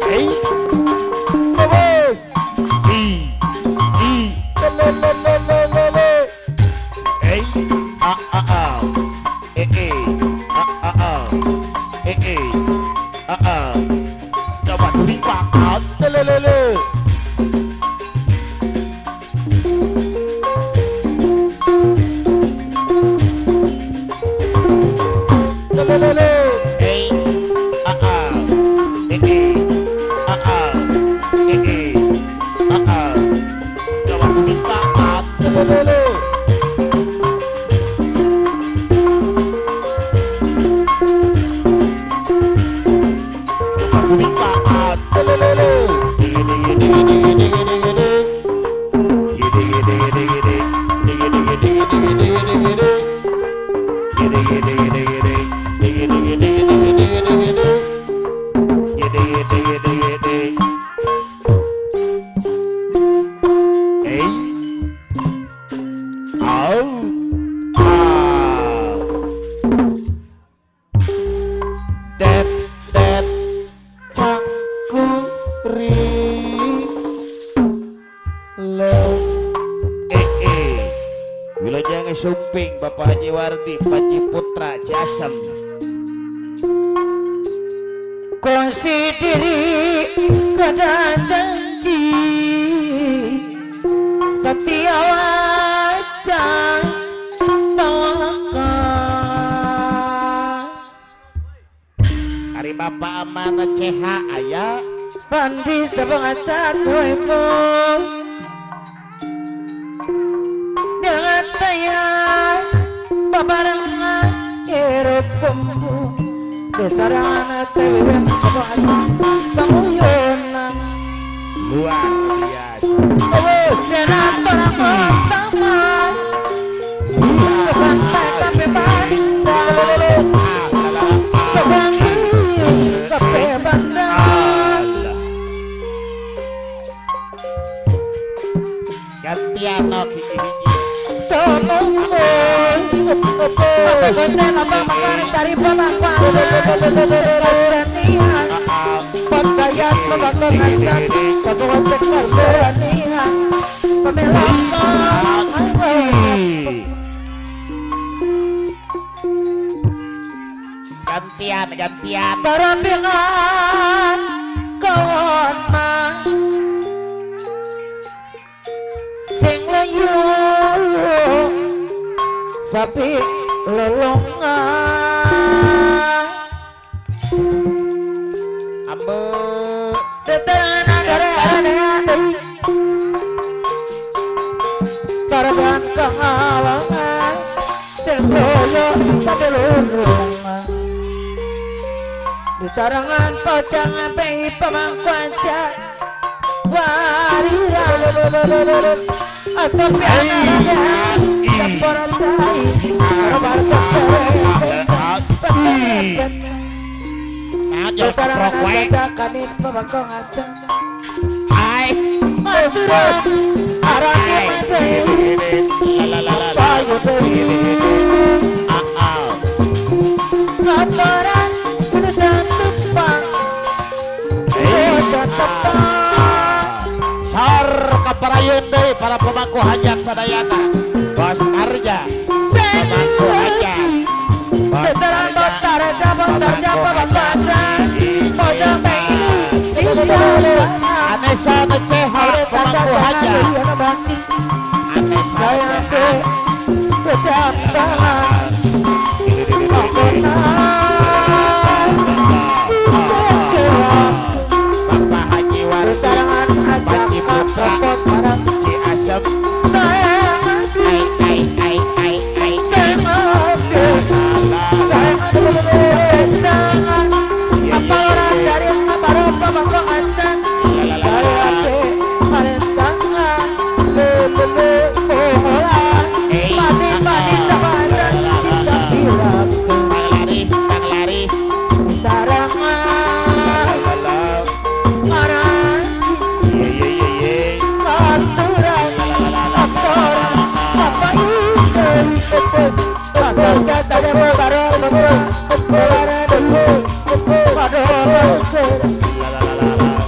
Hey, vamos. Le, le. Hey, ah, ah, ah. Ah, ah, ah. Ah, ah. Coba dilipat. Le. Le. Hey, ah, ah. Ah, ah. Ah, ah. Coba dilipat. Le. Wilayah Sumping Bapak Haji Wardi Haji Putra Jasem kunci diri keadaan janji setia wajah tolongkan Hari Bapak Amanah CH ayah Pandi sepengacat waimu dengan tayang babarangan hirup kumbu besarangan tewen sepengacat kamuyunan luar biasa. terus dengan orang taman kebantai kape bandar kebantai kape bandar gantian no hiji-hiji tolong apa konten apa makanan dari pemangkuan kesenian pegayat membangunkan kebuatan kesenian pemelakan gantian terampingan kawan mah sing layu sapi lelongan ambe teterangan ada karaban kahawangan sing soyo sapi lelongan di carangan pocangan pei pemangkuan warira asal pianaranya campuran dai kabar kami pemangkuan aja ai aturan arahnya payu laporan sudah tumpang sudah tepat sar kaparayun deui para pemangku hajat sadayana Bos Arja pemangku hajat besaran botar jaba bapadan modal Anessa Ceha pemangku hajat Anessa Ceha setiap tangan Bapak Haji Wardi Haji Putra Ci Asem apa orang dari apa pemangkuan la la la la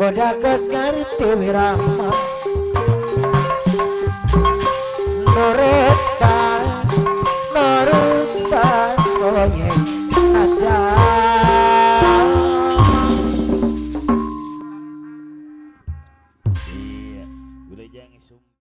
Kodakas ngerti wirama